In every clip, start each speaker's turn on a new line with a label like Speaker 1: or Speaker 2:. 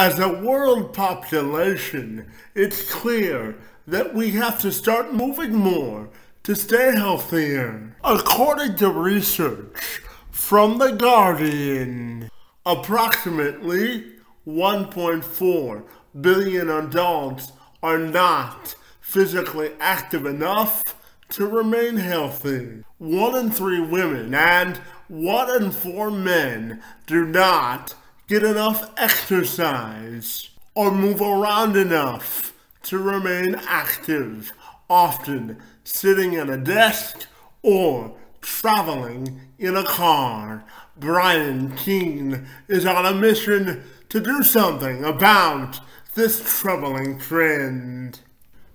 Speaker 1: As a world population, it's clear that we have to start moving more to stay healthier. According to research from The Guardian, approximately 1.4 billion adults are not physically active enough to remain healthy. 1 in 3 women and 1 in 4 men do not get enough exercise or move around enough to remain active, often sitting at a desk or traveling in a car. Brian Keane is on a mission to do something about this troubling trend.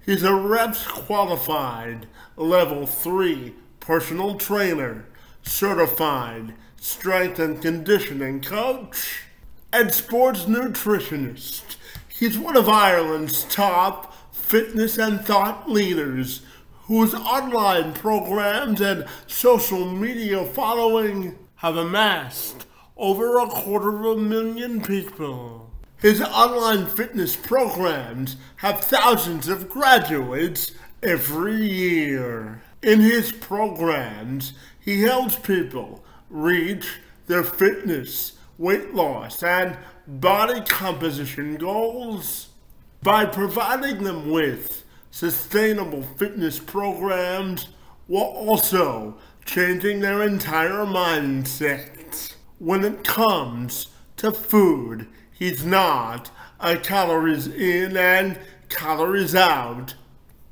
Speaker 1: He's a reps qualified level 3 personal trainer, certified strength and conditioning coach, and sports nutritionist. He's one of Ireland's top fitness and thought leaders, whose online programs and social media following have amassed over 250,000 people. His online fitness programs have thousands of graduates every year. In his programs, he helps people reach their fitness, weight loss, and body composition goals by providing them with sustainable fitness programs while also changing their entire mindset. When it comes to food, he's not a calories in and calories out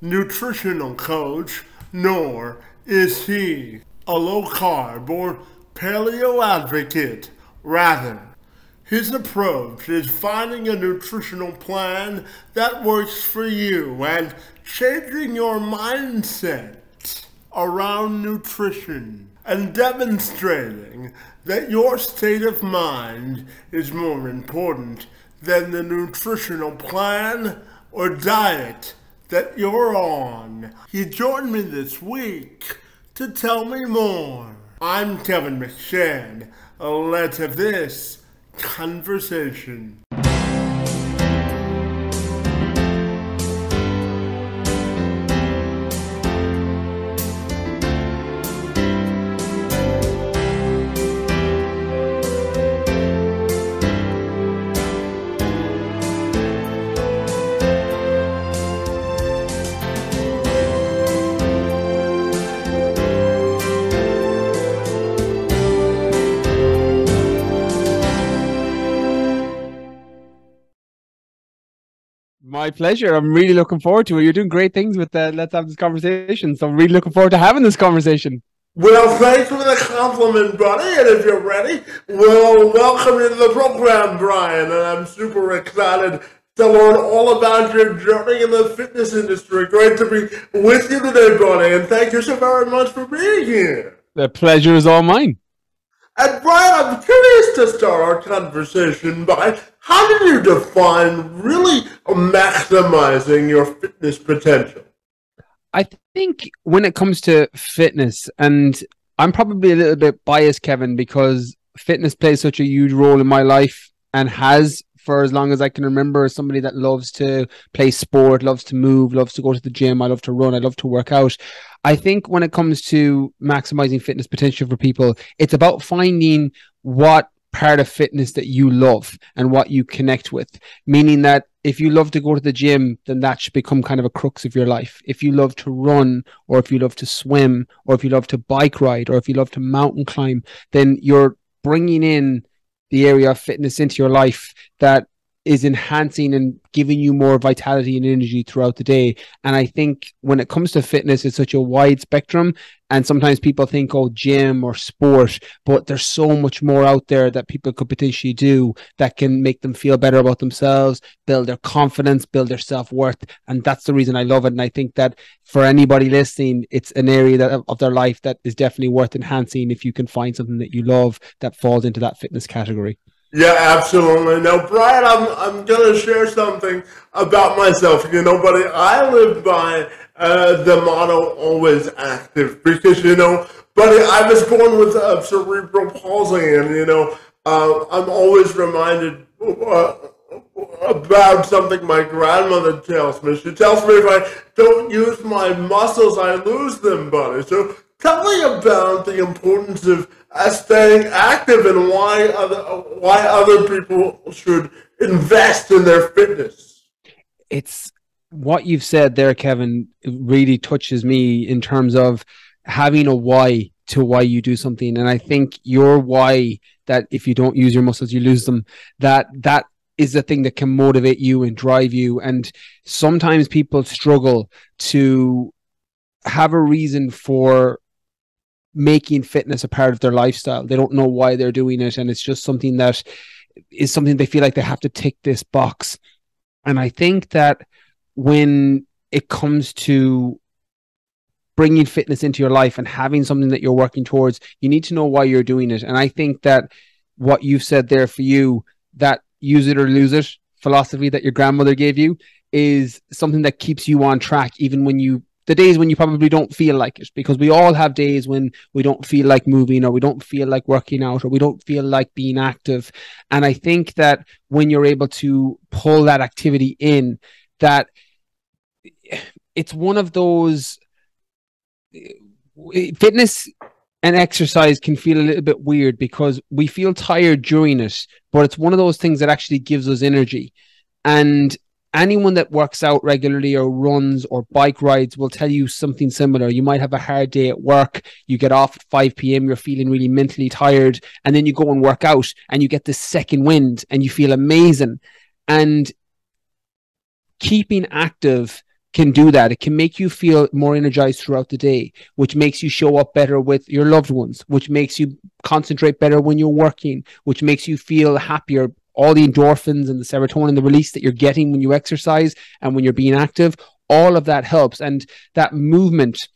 Speaker 1: nutritional coach, nor is he a low-carb or paleo advocate. Rather, his approach is finding a nutritional plan that works for you and changing your mindset around nutrition and demonstrating that your state of mind is more important than the nutritional plan or diet that you're on. He joined me this week to tell me more. I'm Kevin McShane. Let's have this conversation.
Speaker 2: My pleasure. I'm really looking forward to it. You're doing great things with Let's Have This Conversation. So I'm really looking forward to having this conversation.
Speaker 1: Well, thanks for the compliment, buddy. And if you're ready, we'll welcome you to the program, Brian. And I'm super excited to learn all about your journey in the fitness industry. Great to be with you today, buddy. And thank you so very much for being here.
Speaker 2: The pleasure is all mine.
Speaker 1: And Brian, I'm curious to start our conversation by how did you define really maximizing your fitness potential?
Speaker 2: I think when it comes to fitness, and I'm probably a little bit biased, Kevin, because fitness plays such a huge role in my life and has for as long as I can remember. As somebody that loves to play sport, loves to move, loves to go to the gym, I love to run, I love to work out. I think when it comes to maximizing fitness potential for people, it's about finding what part of fitness that you love and what you connect with. Meaning that if you love to go to the gym, then that should become kind of a crux of your life. If you love to run, or if you love to swim, or if you love to bike ride, or if you love to mountain climb, then you're bringing in the area of fitness into your life that is enhancing and giving you more vitality and energy throughout the day. And I think when it comes to fitness, it's such a wide spectrum. And sometimes people think, oh, gym or sport, but there's so much more out there that people could potentially do that can make them feel better about themselves, build their confidence, build their self-worth. And that's the reason I love it. And I think that for anybody listening, it's an area that of their life that is definitely worth enhancing if you can find something that you love that falls into that fitness category.
Speaker 1: Yeah, absolutely. Now, Brian, I'm going to share something about myself, buddy. I live by the motto, always active, because, buddy, I was born with cerebral palsy, and, I'm always reminded about something my grandmother tells me. She tells me if I don't use my muscles, I lose them, buddy. So tell me about the importance of staying active and why other people should invest in their fitness.
Speaker 2: It's what you've said there, Kevin, really touches me in terms of having a why to why you do something. And I think your why, that if you don't use your muscles, you lose them, that is the thing that can motivate you and drive you. And sometimes people struggle to have a reason for making fitness a part of their lifestyle. They don't know why they're doing it. And it's just something that is something they feel like they have to tick this box. And I think that when it comes to bringing fitness into your life and having something that you're working towards, you need to know why you're doing it. And I think that what you've said there for you, that use it or lose it philosophy that your grandmother gave you, is something that keeps you on track, even when the days when you probably don't feel like it, because we all have days when we don't feel like moving, or we don't feel like working out, or we don't feel like being active. And I think that when you're able to pull that activity in, that it's one of those, fitness and exercise can feel a little bit weird because we feel tired during it, but it's one of those things that actually gives us energy. And anyone that works out regularly or runs or bike rides will tell you something similar. You might have a hard day at work, you get off at 5 p.m, you're feeling really mentally tired, and then you go and work out and you get this second wind and you feel amazing. And keeping active can do that. It can make you feel more energized throughout the day, which makes you show up better with your loved ones, which makes you concentrate better when you're working, which makes you feel happier. All the endorphins and the serotonin, the release that you're getting when you exercise and when you're being active, all of that helps. And that movement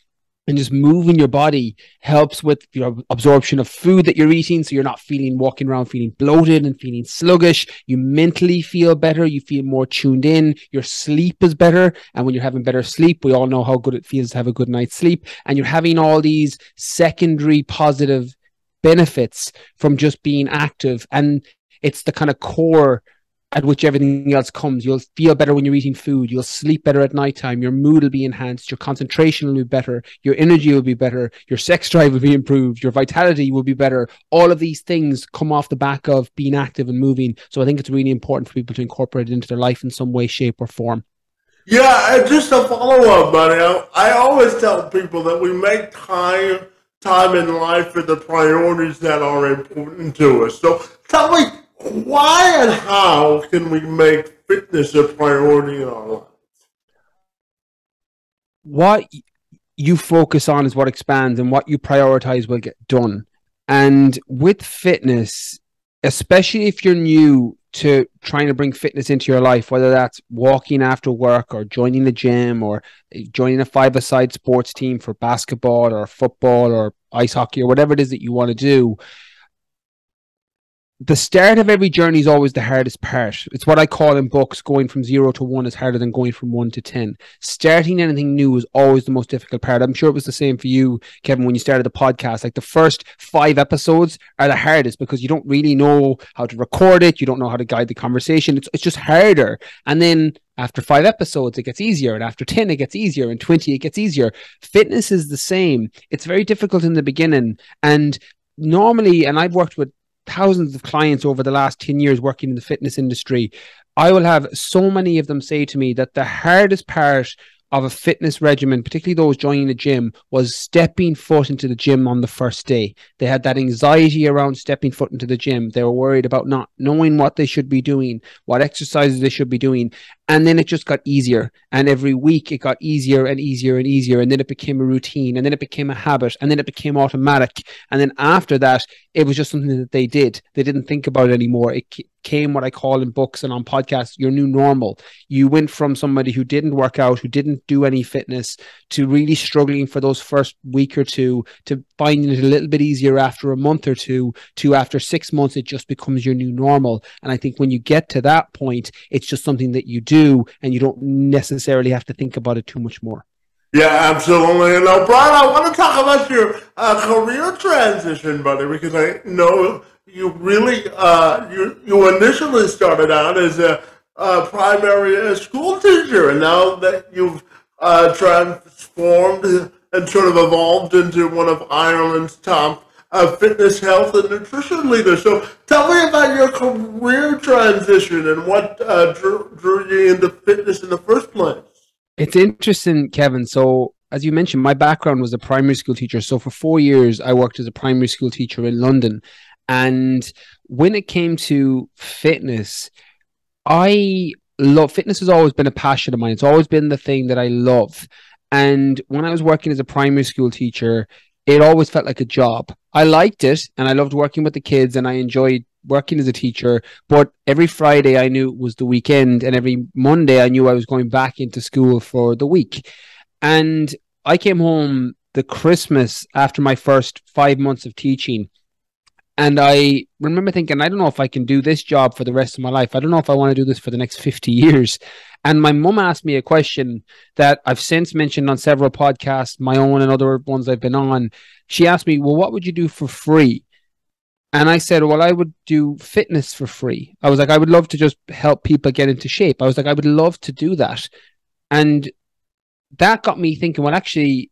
Speaker 2: and just moving your body helps with your absorption of food that you're eating, so you're not walking around feeling bloated and feeling sluggish. You mentally feel better, you feel more tuned in, your sleep is better, and when you're having better sleep, we all know how good it feels to have a good night's sleep, and you're having all these secondary positive benefits from just being active. And it's the kind of core at which everything else comes. You'll feel better when you're eating food. You'll sleep better at nighttime. Your mood will be enhanced. Your concentration will be better. Your energy will be better. Your sex drive will be improved. Your vitality will be better. All of these things come off the back of being active and moving. So I think it's really important for people to incorporate it into their life in some way, shape, or form.
Speaker 1: Yeah, and just a follow-up, buddy. I always tell people that we make time in life for the priorities that are important to us. So tell me, why and how can we make fitness a priority in our lives?
Speaker 2: What you focus on is what expands, and what you prioritize will get done. And with fitness, especially if you're new to trying to bring fitness into your life, whether that's walking after work or joining the gym or joining a five-a-side sports team for basketball or football or ice hockey or whatever it is that you want to do, the start of every journey is always the hardest part. It's what I call in books, going from 0 to 1 is harder than going from 1 to 10. Starting anything new is always the most difficult part. I'm sure it was the same for you, Kevin, when you started the podcast. Like the first 5 episodes are the hardest because you don't really know how to record it. You don't know how to guide the conversation. It's just harder. And then after 5 episodes, it gets easier. And after 10, it gets easier. And 20, it gets easier. Fitness is the same. It's very difficult in the beginning. And normally, and I've worked with thousands of clients over the last 10 years working in the fitness industry, I will have so many of them say to me that the hardest part of a fitness regimen, particularly those joining the gym, was stepping foot into the gym on the first day. They had that anxiety around stepping foot into the gym. They were worried about not knowing what they should be doing, what exercises they should be doing. And then it just got easier. And every week it got easier and easier and easier. And then it became a routine. And then it became a habit. And then it became automatic. And then after that, it was just something that they did. They didn't think about it anymore. It came what I call in books and on podcasts, your new normal. You went from somebody who didn't work out, who didn't do any fitness, to really struggling for those first week or two, to finding it a little bit easier after a month or two, to after 6 months, it just becomes your new normal. And I think when you get to that point, it's just something that you do and you don't necessarily have to think about it too much more.
Speaker 1: Yeah, absolutely. And now, Brian, I want to talk about your career transition, buddy, because I know you really, you initially started out as a primary school teacher, and now that you've transformed and sort of evolved into one of Ireland's top fitness, health, and nutrition leaders. So tell me about your career transition and what drew you into fitness in the first place.
Speaker 2: It's interesting, Kevin. So, as you mentioned, my background was a primary school teacher. So, for 4 years, I worked as a primary school teacher in London. And when it came to fitness, fitness has always been a passion of mine. It's always been the thing that I love. And when I was working as a primary school teacher, it always felt like a job. I liked it and I loved working with the kids and I enjoyed working as a teacher. But every Friday I knew it was the weekend, and every Monday I knew I was going back into school for the week. And I came home the Christmas after my first 5 months of teaching. And I remember thinking, I don't know if I can do this job for the rest of my life. I don't know if I want to do this for the next 50 years. And my mum asked me a question that I've since mentioned on several podcasts, my own and other ones I've been on. She asked me, well, what would you do for free? And I said, well, I would do fitness for free. I was like, I would love to just help people get into shape. I was like, I would love to do that. And that got me thinking, well, actually,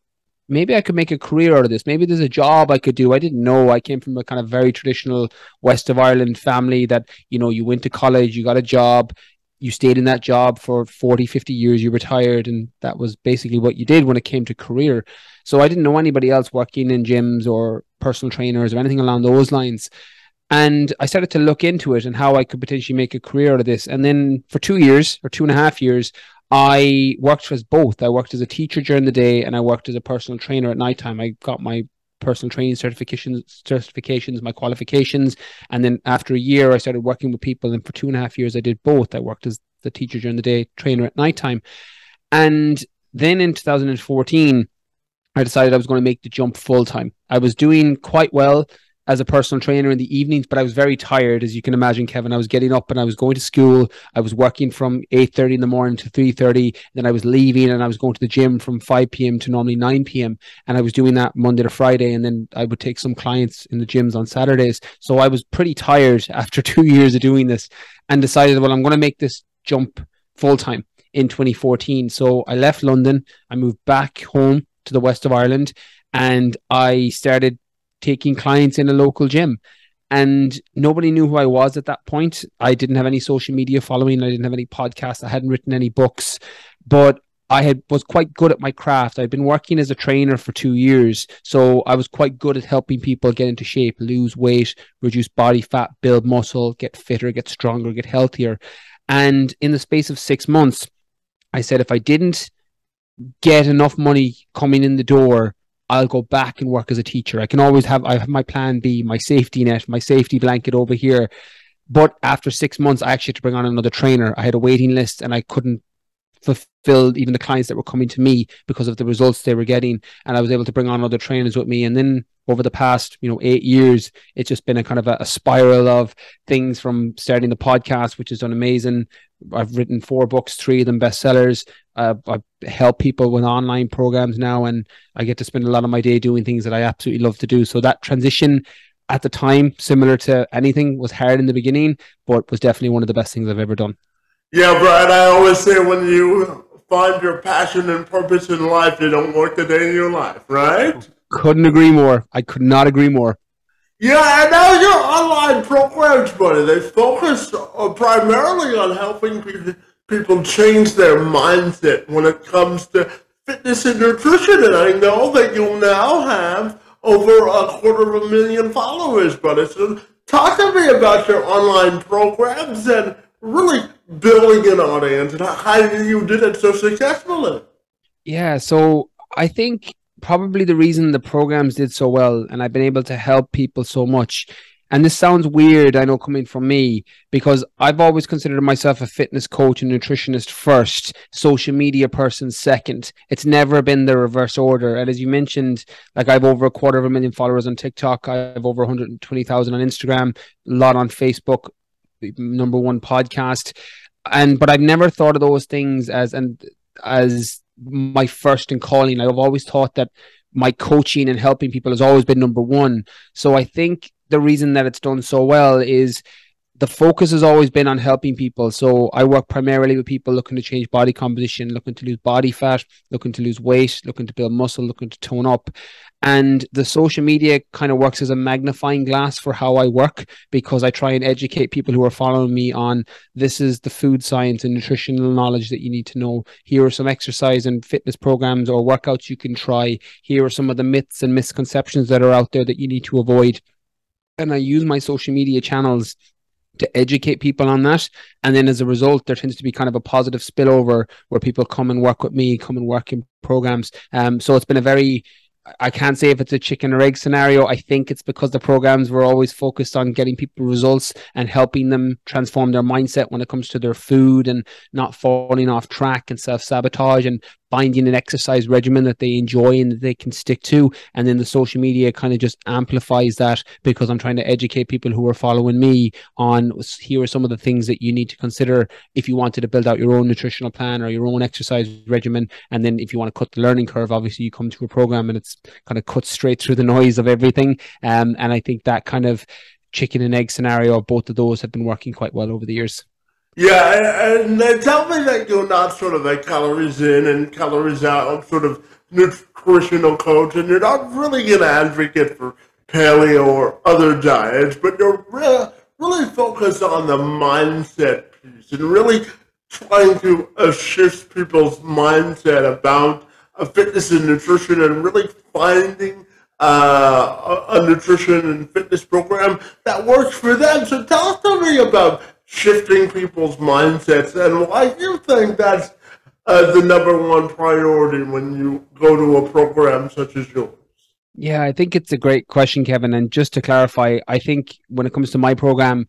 Speaker 2: maybe I could make a career out of this. Maybe there's a job I could do. I didn't know. I came from a kind of very traditional West of Ireland family that, you went to college, you got a job, you stayed in that job for 40, 50 years, you retired, and that was basically what you did when it came to career. So I didn't know anybody else working in gyms or personal trainers or anything along those lines. And I started to look into it and how I could potentially make a career out of this. And then for 2 years or 2.5 years, I worked as both. I worked as a teacher during the day and I worked as a personal trainer at nighttime. I got my personal training certifications, my qualifications. And then after a year, I started working with people. And for 2.5 years, I did both. I worked as the teacher during the day, trainer at nighttime. And then in 2014, I decided I was going to make the jump full time. I was doing quite well as a personal trainer in the evenings, but I was very tired, as you can imagine, Kevin. I was getting up and I was going to school. I was working from 8:30 in the morning to 3:30. Then I was leaving and I was going to the gym from 5 p.m. to normally 9 p.m. And I was doing that Monday to Friday. And then I would take some clients in the gyms on Saturdays. So I was pretty tired after 2 years of doing this and decided, well, I'm going to make this jump full time in 2014. So I left London. I moved back home to the west of Ireland and I started taking clients in a local gym, and nobody knew who I was at that point. I didn't have any social media following. I didn't have any podcasts. I hadn't written any books, but I was quite good at my craft. I'd been working as a trainer for 2 years, so I was quite good at helping people get into shape, lose weight, reduce body fat, build muscle, get fitter, get stronger, get healthier. And in the space of 6 months, I said, if I didn't get enough money coming in the door, I'll go back and work as a teacher. I have my plan B, my safety net, my safety blanket over here. But after 6 months, I actually had to bring on another trainer. I had a waiting list and I couldn't fulfill even the clients that were coming to me because of the results they were getting. And I was able to bring on other trainers with me. And then over the past, 8 years, it's just been a kind of a spiral of things, from starting the podcast, which has done amazing. I've written 4 books, 3 of them bestsellers. I help people with online programs now, and I get to spend a lot of my day doing things that I absolutely love to do. So that transition at the time, similar to anything, was hard in the beginning, but was definitely one of the best things I've ever done.
Speaker 1: Yeah, Brian, I always say when you find your passion and purpose in life, you don't work a day in your life, right?
Speaker 2: Couldn't agree more. I could not agree more.
Speaker 1: Yeah, and now your online programs, buddy, they focus primarily on helping people change their mindset when it comes to fitness and nutrition. And I know that you now have over 250,000 followers, buddy. So talk to me about your online programs and really building an audience and how you did it so successfully.
Speaker 2: Yeah, so I think probably the reason the programs did so well and I've been able to help people so much, and this sounds weird, I know, coming from me, because I've always considered myself a fitness coach and nutritionist first, social media person second. It's never been the reverse order. And as you mentioned, like, I've over 250,000 followers on TikTok. I have over 120,000 on Instagram, a lot on Facebook, #1 podcast. But I've never thought of those things as my first in calling. I've always thought that my coaching and helping people has always been #1. So I think the reason that it's done so well is the focus has always been on helping people. So I work primarily with people looking to change body composition, looking to lose body fat, looking to lose weight, looking to build muscle, looking to tone up. And the social media kind of works as a magnifying glass for how I work, because I try and educate people who are following me on, this is the food science and nutritional knowledge that you need to know. Here are some exercise and fitness programs or workouts you can try. Here are some of the myths and misconceptions that are out there that you need to avoid. And I use my social media channels to educate people on that. And then as a result, there tends to be kind of a positive spillover where people come and work with me, come and work in programs. So it's been a very, I can't say if it's a chicken or egg scenario. I think it's because the programs were always focused on getting people results and helping them transform their mindset when it comes to their food and not falling off track and self-sabotage, and finding an exercise regimen that they enjoy and that they can stick to. And then the social media kind of just amplifies that, because I'm trying to educate people who are following me on, here are some of the things that you need to consider if you wanted to build out your own nutritional plan or your own exercise regimen. And then if you want to cut the learning curve, obviously you come to a program and it's kind of cut straight through the noise of everything. And I think that kind of chicken and egg scenario, both of those have been working quite well over the years.
Speaker 1: Yeah, and they tell me that you're not sort of a calories in and calories out sort of nutritional coach, and you're not really an advocate for paleo or other diets, but you're really focused on the mindset piece and really trying to shift people's mindset about fitness and nutrition, and really finding a nutrition and fitness program that works for them. So tell me about shifting people's mindsets and why you think that's the number one priority when you go to a program such as yours.
Speaker 2: Yeah, I think it's a great question, Kevin. And just to clarify, I think when it comes to my program,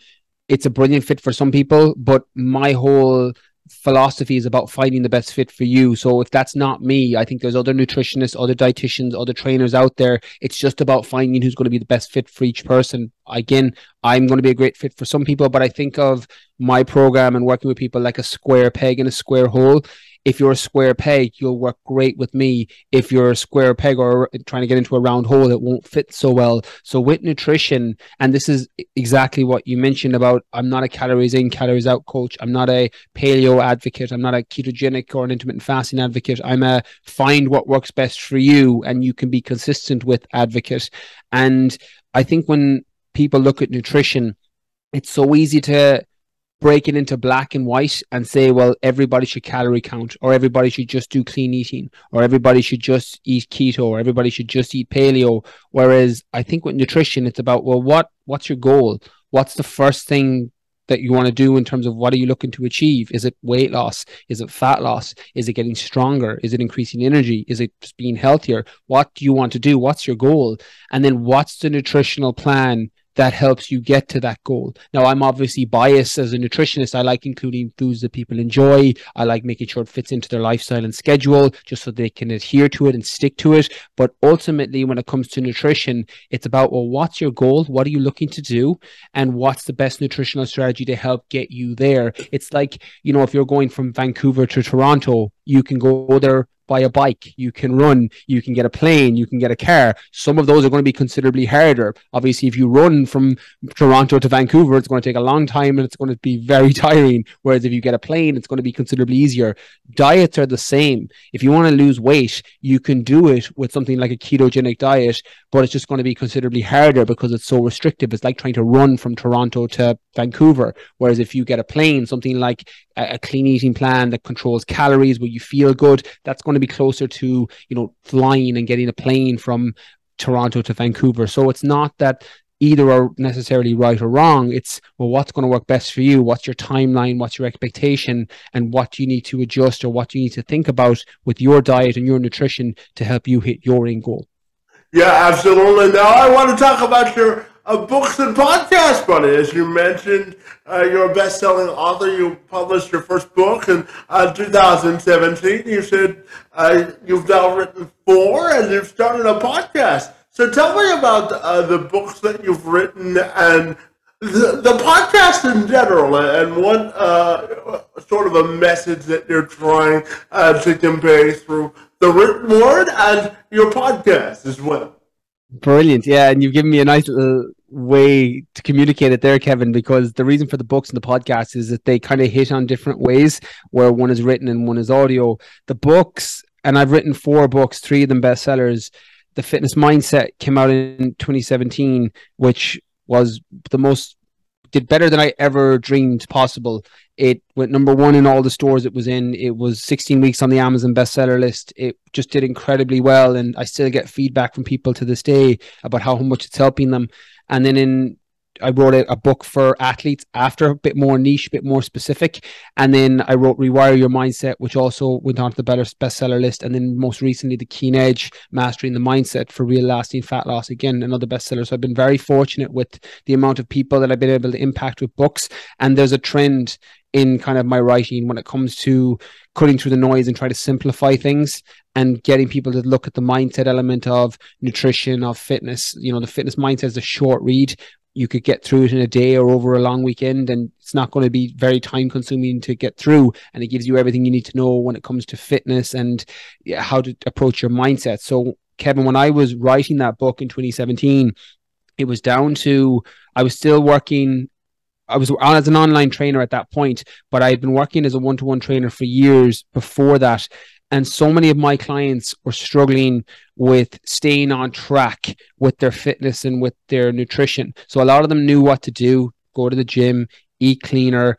Speaker 2: it's a brilliant fit for some people, but my whole philosophy is about finding the best fit for you. So if that's not me, I think there's other nutritionists, other dietitians, other trainers out there. It's just about finding who's going to be the best fit for each person. Again, I'm going to be a great fit for some people, but I think of my program and working with people like a square peg in a square hole. If you're a square peg, you'll work great with me. If you're a square peg or trying to get into a round hole, it won't fit so well. So with nutrition, and this is exactly what you mentioned about, I'm not a calories in, calories out coach. I'm not a paleo advocate. I'm not a ketogenic or an intermittent fasting advocate. I'm a find what works best for you and you can be consistent with advocate. And I think when people look at nutrition, it's so easy to break it into black and white and say, well, everybody should calorie count, or everybody should just do clean eating, or everybody should just eat keto, or everybody should just eat paleo. Whereas I think with nutrition, it's about, well, what's your goal? What's the first thing that you want to do in terms of what are you looking to achieve? Is it weight loss? Is it fat loss? Is it getting stronger? Is it increasing energy? Is it just being healthier? What do you want to do? What's your goal? And then what's the nutritional plan that helps you get to that goal? Now, I'm obviously biased as a nutritionist. I like including foods that people enjoy. I like making sure it fits into their lifestyle and schedule just so they can adhere to it and stick to it. But ultimately, when it comes to nutrition, it's about, well, what's your goal? What are you looking to do? And what's the best nutritional strategy to help get you there? It's like, if you're going from Vancouver to Toronto, you can go there by a bike, you can run, you can get a plane, you can get a car. Some of those are going to be considerably harder. Obviously, if you run from Toronto to Vancouver, it's going to take a long time and it's going to be very tiring. Whereas if you get a plane, it's going to be considerably easier. Diets are the same. If you want to lose weight, you can do it with something like a ketogenic diet, but it's just going to be considerably harder because it's so restrictive. It's like trying to run from Toronto to Vancouver. Whereas if you get a plane, something like a clean eating plan that controls calories, where you feel good, that's going to be closer to, flying and getting a plane from Toronto to Vancouver. So it's not that either are necessarily right or wrong. It's, well, what's going to work best for you? What's your timeline? What's your expectation? And what do you need to adjust, or what do you need to think about with your diet and your nutrition to help you hit your end goal?
Speaker 1: Yeah, absolutely. Now I want to talk about your books and podcasts, buddy. As you mentioned, you're a best-selling author. You published your first book in 2017. You said you've now written 4, and you've started a podcast. So tell me about the books that you've written and the podcast in general, and what sort of a message that you're trying to convey through the written word and your podcast as well.
Speaker 2: Brilliant. Yeah. And you've given me a nice little way to communicate it there, Kevin, because the reason for the books and the podcast is that they kind of hit on different ways where one is written and one is audio. The books, and I've written 4 books, 3 of them bestsellers. The Fitness Mindset came out in 2017, which was the most, did better than I ever dreamed possible. It went #1 in all the stores it was in. It was 16 weeks on the Amazon bestseller list. It just did incredibly well. And I still get feedback from people to this day about how much it's helping them. And then I wrote a book for athletes after, a bit more niche, a bit more specific. And then I wrote Rewire Your Mindset, which also went on to the bestseller list. And then most recently, The Keen Edge, Mastering the Mindset for Real Lasting Fat Loss, again, another bestseller. So I've been very fortunate with the amount of people that I've been able to impact with books. And there's a trend in kind of my writing when it comes to cutting through the noise and try to simplify things and getting people to look at the mindset element of nutrition, of fitness. You know, the Fitness Mindset is a short read. You could get through it in a day or over a long weekend, and it's not going to be very time consuming to get through. And it gives you everything you need to know when it comes to fitness and how to approach your mindset. So, Kevin, when I was writing that book in 2017, it was down to, I was still working. I was on as an online trainer at that point, but I had been working as a one-to-one trainer for years before that. And so many of my clients were struggling with staying on track with their fitness and with their nutrition. So a lot of them knew what to do: go to the gym, eat cleaner,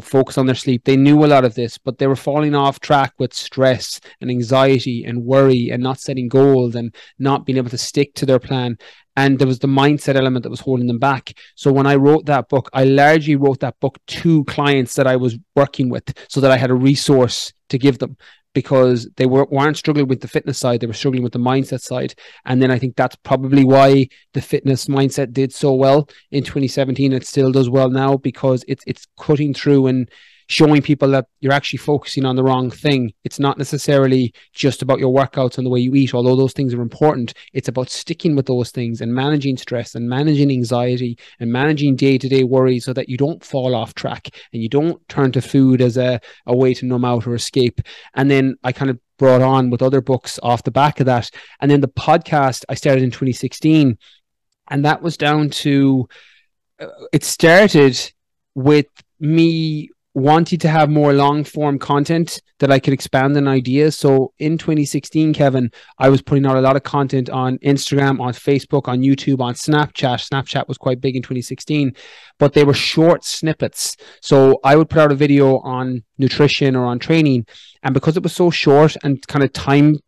Speaker 2: focus on their sleep. They knew a lot of this, but they were falling off track with stress and anxiety and worry and not setting goals and not being able to stick to their plan. And there was the mindset element that was holding them back. So when I wrote that book, I largely wrote that book to clients that I was working with so that I had a resource to give them, because they weren't struggling with the fitness side, they were struggling with the mindset side. And then I think that's probably why the Fitness Mindset did so well in 2017. It still does well now, because it's cutting through and showing people that you're actually focusing on the wrong thing. It's not necessarily just about your workouts and the way you eat, although those things are important. It's about sticking with those things and managing stress and managing anxiety and managing day-to-day worries so that you don't fall off track and you don't turn to food as a way to numb out or escape. And then I kind of brought on with other books off the back of that. And then the podcast I started in 2016, and that was down to, it started with me wanted to have more long form content that I could expand on ideas. So in 2016, Kevin, I was putting out a lot of content on Instagram, on Facebook, on YouTube, on Snapchat. Snapchat was quite big in 2016, but they were short snippets. So I would put out a video on nutrition or on training, and because it was so short and kind of time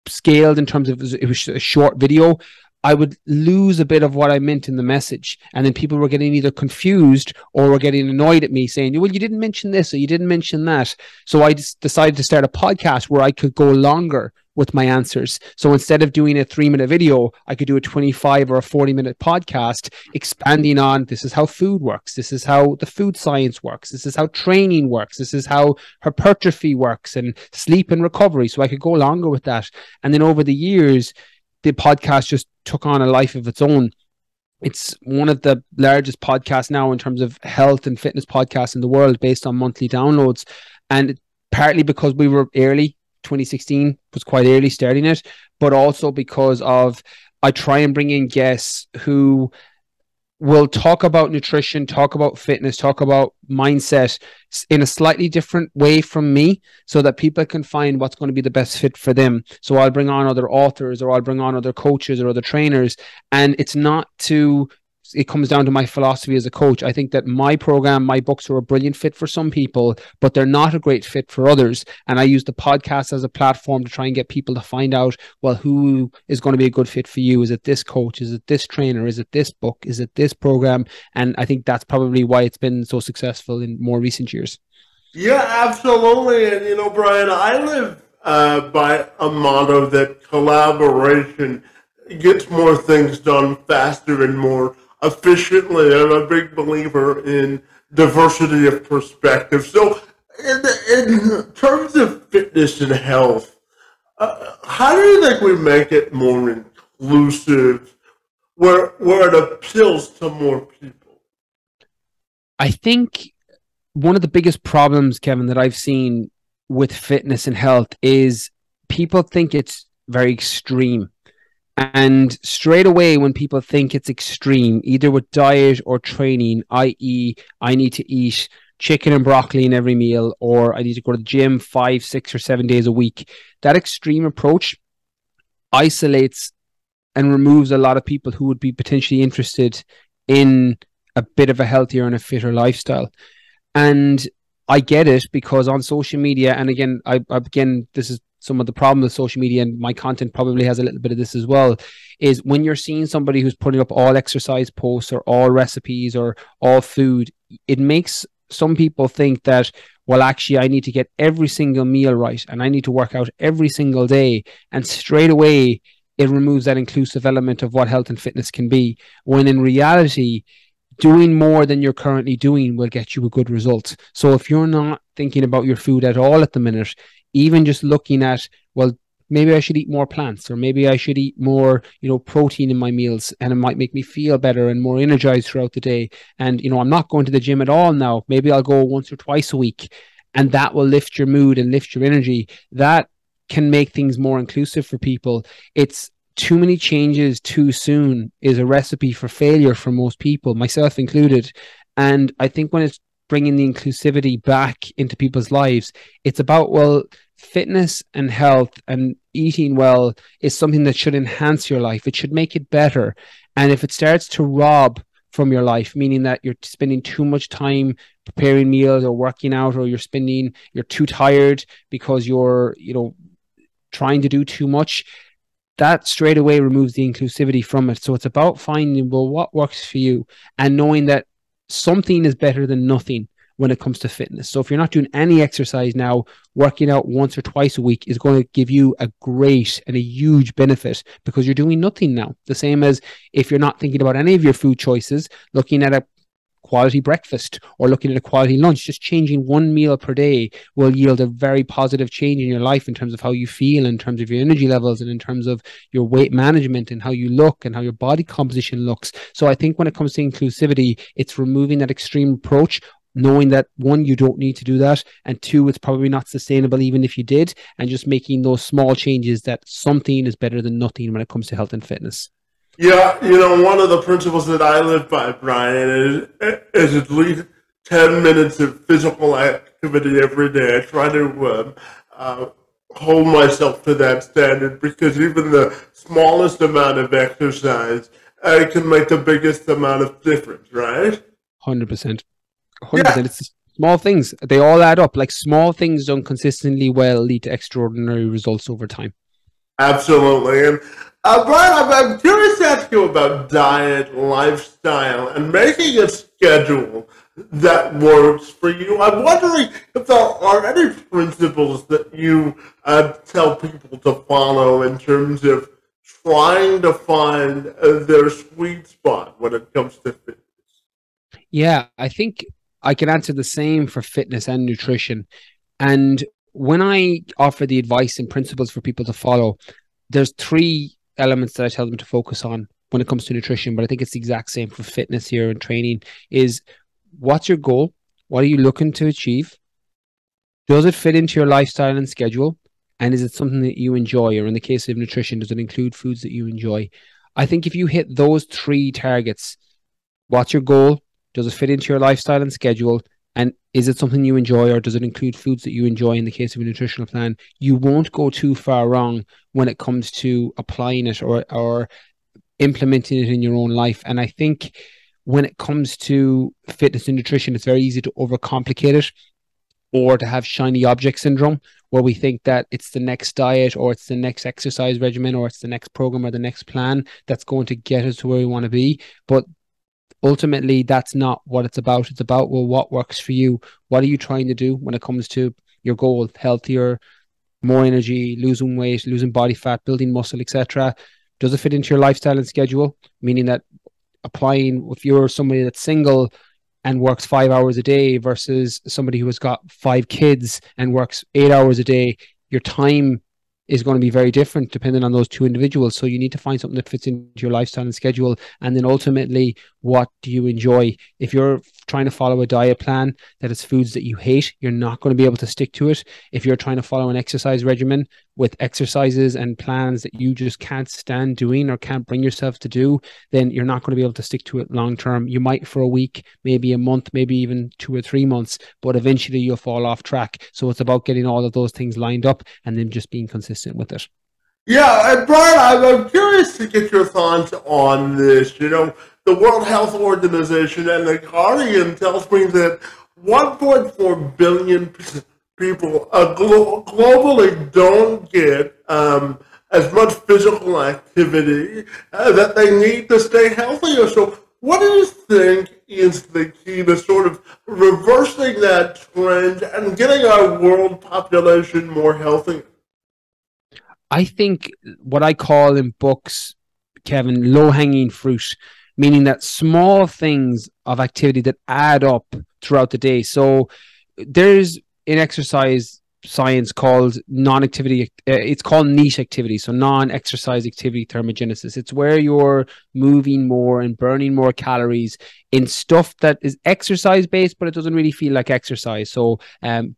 Speaker 2: scaled in terms of it was a short video, I would lose a bit of what I meant in the message. And then people were getting either confused or were getting annoyed at me saying, well, you didn't mention this or you didn't mention that. So I just decided to start a podcast where I could go longer with my answers. So instead of doing a 3-minute video, I could do a 25 or a 40-minute podcast expanding on, this is how food works. This is how the food science works. This is how training works. This is how hypertrophy works and sleep and recovery. So I could go longer with that. And then over the years, the podcast just took on a life of its own. It's one of the largest podcasts now in terms of health and fitness podcasts in the world based on monthly downloads. And partly because we were early, 2016 was quite early starting it, but also because of I try and bring in guests who will talk about nutrition, talk about fitness, talk about mindset in a slightly different way from me so that people can find what's going to be the best fit for them. So I'll bring on other authors or I'll bring on other coaches or other trainers. And it's not to, it comes down to my philosophy as a coach. I think that my program, my books are a brilliant fit for some people, but they're not a great fit for others. And I use the podcast as a platform to try and get people to find out, well, who is going to be a good fit for you? Is it this coach? Is it this trainer? Is it this book? Is it this program? And I think that's probably why it's been so successful in more recent years.
Speaker 1: Yeah, absolutely. And, Brian, I live by a motto that collaboration gets more things done faster and more efficiently. I'm a big believer in diversity of perspective. So in terms of fitness and health, how do you think we make it more inclusive where it appeals to more people?
Speaker 2: I think one of the biggest problems, Kevin, that I've seen with fitness and health is people think it's very extreme. And straight away, when people think it's extreme, either with diet or training, i.e., I need to eat chicken and broccoli in every meal, or I need to go to the gym 5, 6, or 7 days a week, that extreme approach isolates and removes a lot of people who would be potentially interested in a bit of a healthier and a fitter lifestyle. And I get it, because on social media, and again, this is some of the problem with social media, and my content probably has a little bit of this as well, is when you're seeing somebody who's putting up all exercise posts or all recipes or all food, it makes some people think that, well, actually, I need to get every single meal right and I need to work out every single day. And straight away, it removes that inclusive element of what health and fitness can be, when in reality, doing more than you're currently doing will get you a good result. So if you're not thinking about your food at all at the minute, even just looking at, well, maybe I should eat more plants, or maybe I should eat more, protein in my meals, and it might make me feel better and more energized throughout the day. And, I'm not going to the gym at all now. Maybe I'll go once or twice a week, and that will lift your mood and lift your energy. That can make things more inclusive for people. It's too many changes too soon is a recipe for failure for most people, myself included. And I think when it's bringing the inclusivity back into people's lives, it's about, well, fitness and health and eating well is something that should enhance your life. It should make it better. And if it starts to rob from your life, meaning that you're spending too much time preparing meals or working out, or you're too tired because you're, trying to do too much, that straight away removes the inclusivity from it. So it's about finding, well, what works for you, and knowing that something is better than nothing when it comes to fitness. So if you're not doing any exercise now, working out once or twice a week is going to give you a great and a huge benefit, because you're doing nothing now. The same as if you're not thinking about any of your food choices, looking at a quality breakfast or looking at a quality lunch, just changing one meal per day will yield a very positive change in your life in terms of how you feel, in terms of your energy levels, and in terms of your weight management and how you look and how your body composition looks. So I think when it comes to inclusivity, it's removing that extreme approach, knowing that, one, you don't need to do that, and two, it's probably not sustainable even if you did, and just making those small changes, that something is better than nothing when it comes to health and fitness.
Speaker 1: Yeah, one of the principles that I live by, Brian, is at least 10 minutes of physical activity every day. I try to hold myself to that standard, because even the smallest amount of exercise can make the biggest amount of difference, right?
Speaker 2: 100%. 100%. It's small things. They all add up. Like, small things done consistently well lead to extraordinary results over time.
Speaker 1: Absolutely. And Brian, I'm curious to ask you about diet, lifestyle, and making a schedule that works for you. I'm wondering if there are any principles that you tell people to follow in terms of trying to find their sweet spot when it comes to fitness.
Speaker 2: Yeah, I think I can answer the same for fitness and nutrition. And when I offer the advice and principles for people to follow, there's 3 elements that I tell them to focus on when it comes to nutrition, but I think it's the exact same for fitness here and training. Is, what's your goal? What are you looking to achieve? Does it fit into your lifestyle and schedule? And is it something that you enjoy? Or in the case of nutrition, does it include foods that you enjoy? I think if you hit those 3 targets, what's your goal? Does it fit into your lifestyle and schedule? And is it something you enjoy, or does it include foods that you enjoy in the case of a nutritional plan? You won't go too far wrong when it comes to applying it or implementing it in your own life. And I think when it comes to fitness and nutrition, it's very easy to overcomplicate it, or to have shiny object syndrome, where we think that it's the next diet, or it's the next exercise regimen, or it's the next program or the next plan that's going to get us to where we want to be. But ultimately, that's not what it's about. It's about, well, what works for you? What are you trying to do when it comes to your goal? Healthier, more energy, losing weight, losing body fat, building muscle, etc. Does it fit into your lifestyle and schedule? Meaning that applying, if you're somebody that's single and works 5 hours a day versus somebody who has got 5 kids and works 8 hours a day, your time is going to be very different depending on those two individuals. So you need to find something that fits into your lifestyle and schedule. And then ultimately, what do you enjoy? If you're trying to follow a diet plan that is foods that you hate, you're not going to be able to stick to it. If you're trying to follow an exercise regimen with exercises and plans that you just can't stand doing or can't bring yourself to do, then you're not going to be able to stick to it long term. You might for a week, maybe a month, maybe even 2 or 3 months, but eventually you'll fall off track. So it's about getting all of those things lined up and then just being consistent with it.
Speaker 1: Yeah, and Brian, I'm curious to get your thoughts on this. You know, the World Health Organization and the Guardian tells me that 1.4 billion people globally don't get as much physical activity that they need to stay healthier. So what do you think is the key to sort of reversing that trend and getting our world population more healthy?
Speaker 2: I think what I call in books, Kevin, low-hanging fruit, meaning that small things of activity that add up throughout the day. So there's an exercise science called non-activity, it's called NEAT activity, so non-exercise activity thermogenesis. It's where you're moving more and burning more calories in stuff that is exercise based, but it doesn't really feel like exercise. So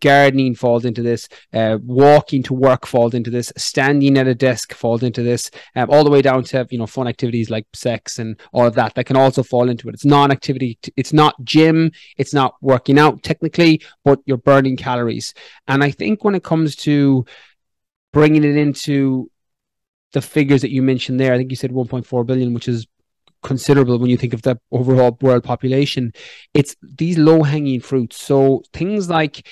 Speaker 2: gardening falls into this, walking to work falls into this, standing at a desk falls into this, all the way down to, you know, fun activities like sex and all of that can also fall into it. It's non-activity, it's not gym, it's not working out technically, but you're burning calories. And I think when it comes to bringing it into the figures that you mentioned there, I think you said 1.4 billion, which is considerable when you think of the overall world population. It's these low-hanging fruits. So things like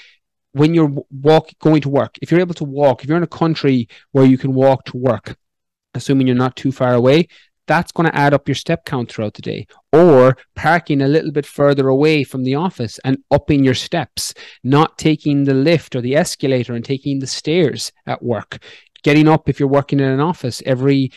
Speaker 2: when you're going to work, if you're able to walk, if you're in a country where you can walk to work, assuming you're not too far away, that's going to add up your step count throughout the day. Or parking a little bit further away from the office and upping your steps, not taking the lift or the escalator and taking the stairs at work. Getting up if you're working in an office every,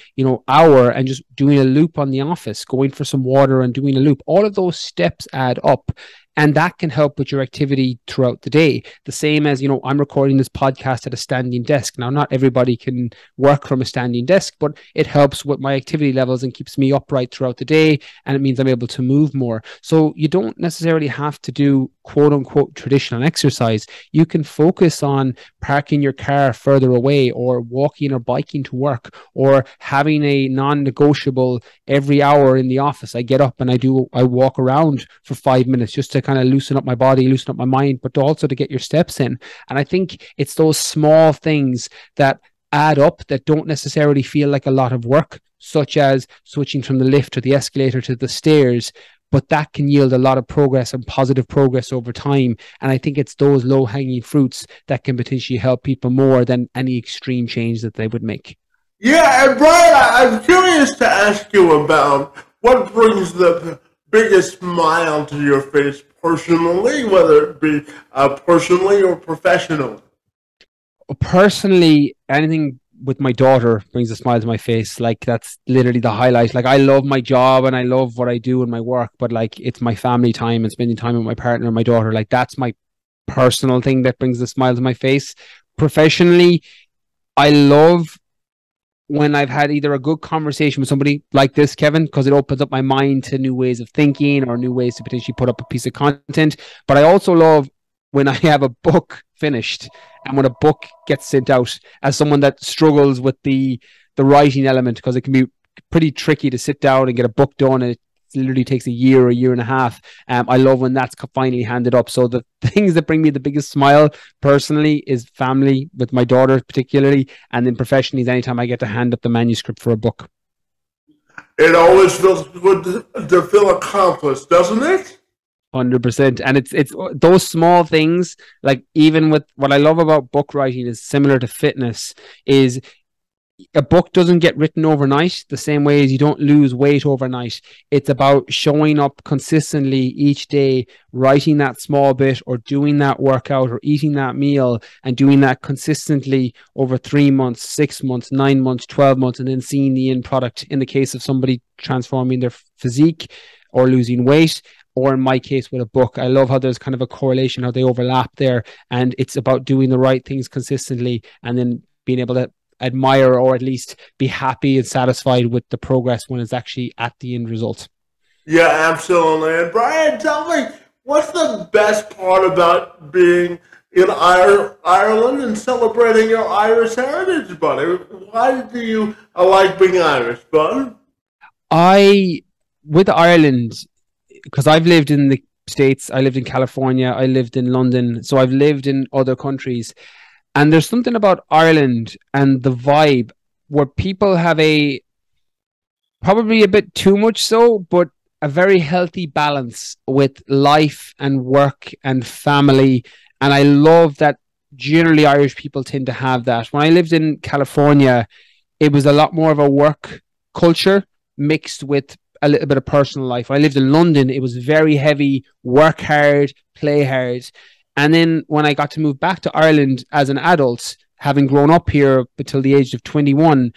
Speaker 2: hour and just doing a loop on the office, going for some water and doing a loop. All of those steps add up. And that can help with your activity throughout the day. The same as, I'm recording this podcast at a standing desk. Now, not everybody can work from a standing desk, but it helps with my activity levels and keeps me upright throughout the day. And it means I'm able to move more. So you don't necessarily have to do quote unquote traditional exercise. You can focus on parking your car further away or walking or biking to work or having a non-negotiable every hour in the office. I get up and I walk around for 5 minutes just to kind of loosen up my body, loosen up my mind, but also to get your steps in. And I think it's those small things that add up that don't necessarily feel like a lot of work, such as switching from the lift or the escalator to the stairs, but that can yield a lot of progress and positive progress over time. And I think it's those low-hanging fruits that can potentially help people more than any extreme change that they would make.
Speaker 1: Yeah, and Brian, I'm curious to ask you about what brings the biggest smile to your face personally, whether it be personally or professionally.
Speaker 2: Personally, anything with my daughter brings a smile to my face. Like, that's literally the highlight. Like, I love my job and I love what I do in my work, but like, it's my family time and spending time with my partner and my daughter. Like, that's my personal thing that brings a smile to my face. Professionally, I love when I've had either a good conversation with somebody like this, Kevin, because it opens up my mind to new ways of thinking or new ways to potentially put up a piece of content. But I also love when I have a book finished and when a book gets sent out, as someone that struggles with the writing element, because it can be pretty tricky to sit down and get a book done, and it literally takes a year and a half. I love when that's finally handed up. So the things that bring me the biggest smile personally is family, with my daughter particularly, and then professionally is anytime I get to hand up the manuscript for a book.
Speaker 1: It always feels good to feel accomplished, doesn't it?
Speaker 2: 100%. And it's those small things, like even with what I love about book writing is similar to fitness, is a book doesn't get written overnight the same way as you don't lose weight overnight. It's about showing up consistently each day, writing that small bit or doing that workout or eating that meal and doing that consistently over 3 months, 6 months, 9 months, 12 months, and then seeing the end product in the case of somebody transforming their physique or losing weight. Or in my case with a book, I love how there's kind of a correlation, how they overlap there. And it's about doing the right things consistently and then being able to admire or at least be happy and satisfied with the progress when it's actually at the end result.
Speaker 1: Yeah, absolutely. And Brian, tell me, what's the best part about being in Ireland and celebrating your Irish heritage, buddy? Why do you like being Irish, bud?
Speaker 2: With Ireland, because I've lived in the States, I lived in California, I lived in London, so I've lived in other countries. And there's something about Ireland and the vibe where people have probably a bit too much so, but a very healthy balance with life and work and family. And I love that generally Irish people tend to have that. When I lived in California, it was a lot more of a work culture mixed with a little bit of personal life. When I lived in London, it was very heavy, work hard, play hard. And then when I got to move back to Ireland as an adult, having grown up here until the age of 21,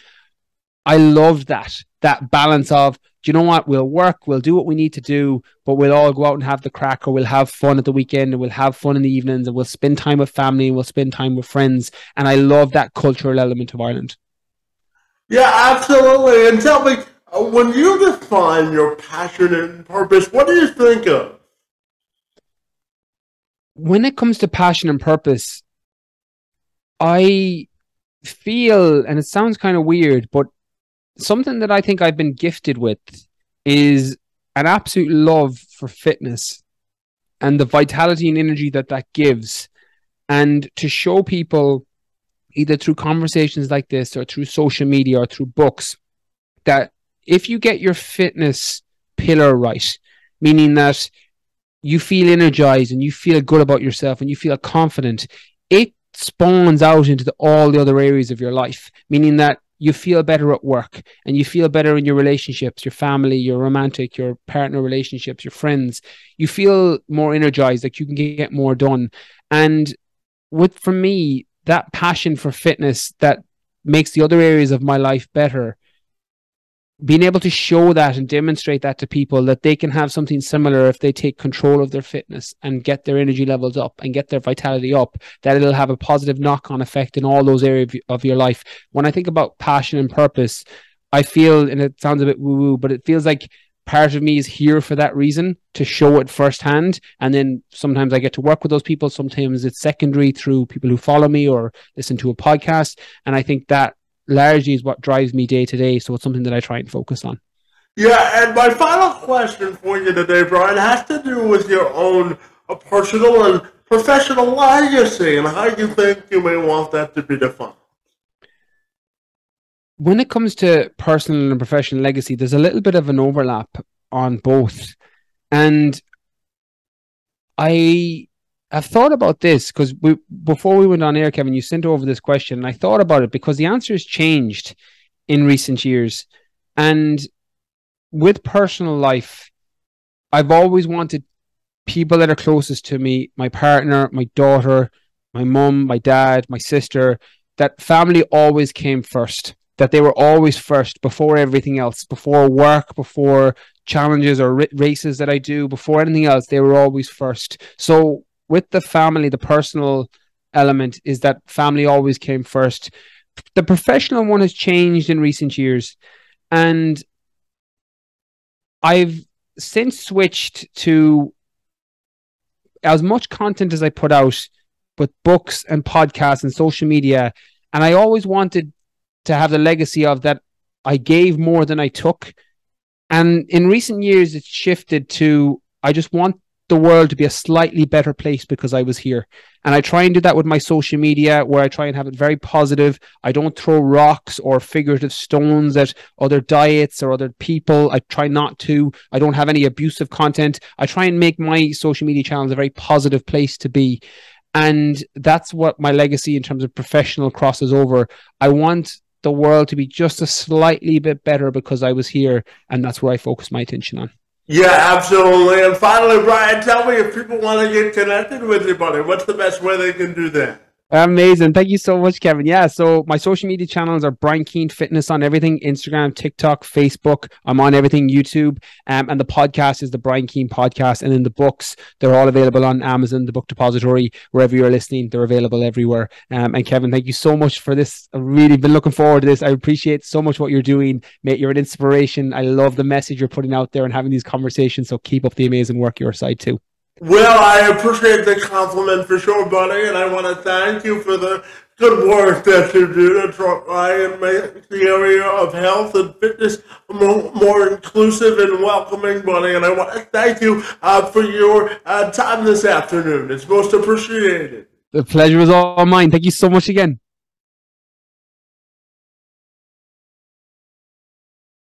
Speaker 2: I loved that balance of, do you know what, we'll work, we'll do what we need to do, but we'll all go out and have the crack, or we'll have fun at the weekend, and we'll have fun in the evenings, and we'll spend time with family, and we'll spend time with friends. And I love that cultural element of Ireland.
Speaker 1: Yeah, absolutely. And tell me, when you define your passion and purpose, what do you think of?
Speaker 2: When it comes to passion and purpose, I feel, and it sounds kind of weird, but something that I think I've been gifted with is an absolute love for fitness and the vitality and energy that that gives. And to show people, either through conversations like this or through social media or through books, that if you get your fitness pillar right, meaning that you feel energized and you feel good about yourself and you feel confident, it spawns out into all the other areas of your life, meaning that you feel better at work and you feel better in your relationships, your family, your romantic, your partner relationships, your friends. You feel more energized, like you can get more done. And for me, that passion for fitness that makes the other areas of my life better, being able to show that and demonstrate that to people, that they can have something similar if they take control of their fitness and get their energy levels up and get their vitality up, that it'll have a positive knock-on effect in all those areas of your life. When I think about passion and purpose, I feel, and it sounds a bit woo-woo, but it feels like part of me is here for that reason, to show it firsthand. And then sometimes I get to work with those people. Sometimes it's secondary through people who follow me or listen to a podcast. And I think that largely is what drives me day to day. So it's something that I try and focus on.
Speaker 1: Yeah, and my final question for you today, Brian, has to do with your own personal and professional legacy and how you think you may want that to be defined.
Speaker 2: When it comes to personal and professional legacy, there's a little bit of an overlap on both. And I have thought about this because before we went on air, Kevin, you sent over this question, and I thought about it because the answer has changed in recent years. And with personal life, I've always wanted people that are closest to me, my partner, my daughter, my mum, my dad, my sister, that family always came first, that they were always first before everything else, before work, before challenges or races that I do, before anything else, they were always first. So with the family, the personal element is that family always came first. The professional one has changed in recent years. And I've since switched to as much content as I put out with books and podcasts and social media. And I always wanted to have the legacy of that I gave more than I took. And in recent years, it's shifted to, I just want the world to be a slightly better place because I was here. And I try and do that with my social media, where I try and have it very positive. I don't throw rocks or figurative stones at other diets or other people. I try not to. I don't have any abusive content. I try and make my social media channels a very positive place to be. And that's what my legacy in terms of professional crosses over. I want the world to be just a slightly bit better because I was here, and that's where I focus my attention on.
Speaker 1: Yeah, absolutely. And finally, Brian, tell me, if people want to get connected with you, buddy, what's the best way they can do that?
Speaker 2: Amazing. Thank you so much, Kevin. Yeah. So my social media channels are Brian Keane Fitness on everything, Instagram, TikTok, Facebook. I'm on everything, YouTube. And the podcast is the Brian Keane podcast. And then the books, they're all available on Amazon, the book depository, wherever you're listening, they're available everywhere. And Kevin, thank you so much for this. I've really been looking forward to this. I appreciate so much what you're doing, mate. You're an inspiration. I love the message you're putting out there and having these conversations. So keep up the amazing work your side too.
Speaker 1: Well, I appreciate the compliment for sure, buddy, and I want to thank you for the good work that you do to try and make the area of health and fitness more inclusive and welcoming, buddy. And I want to thank you for your time this afternoon. It's most appreciated.
Speaker 2: The pleasure was all mine. Thank you so much again.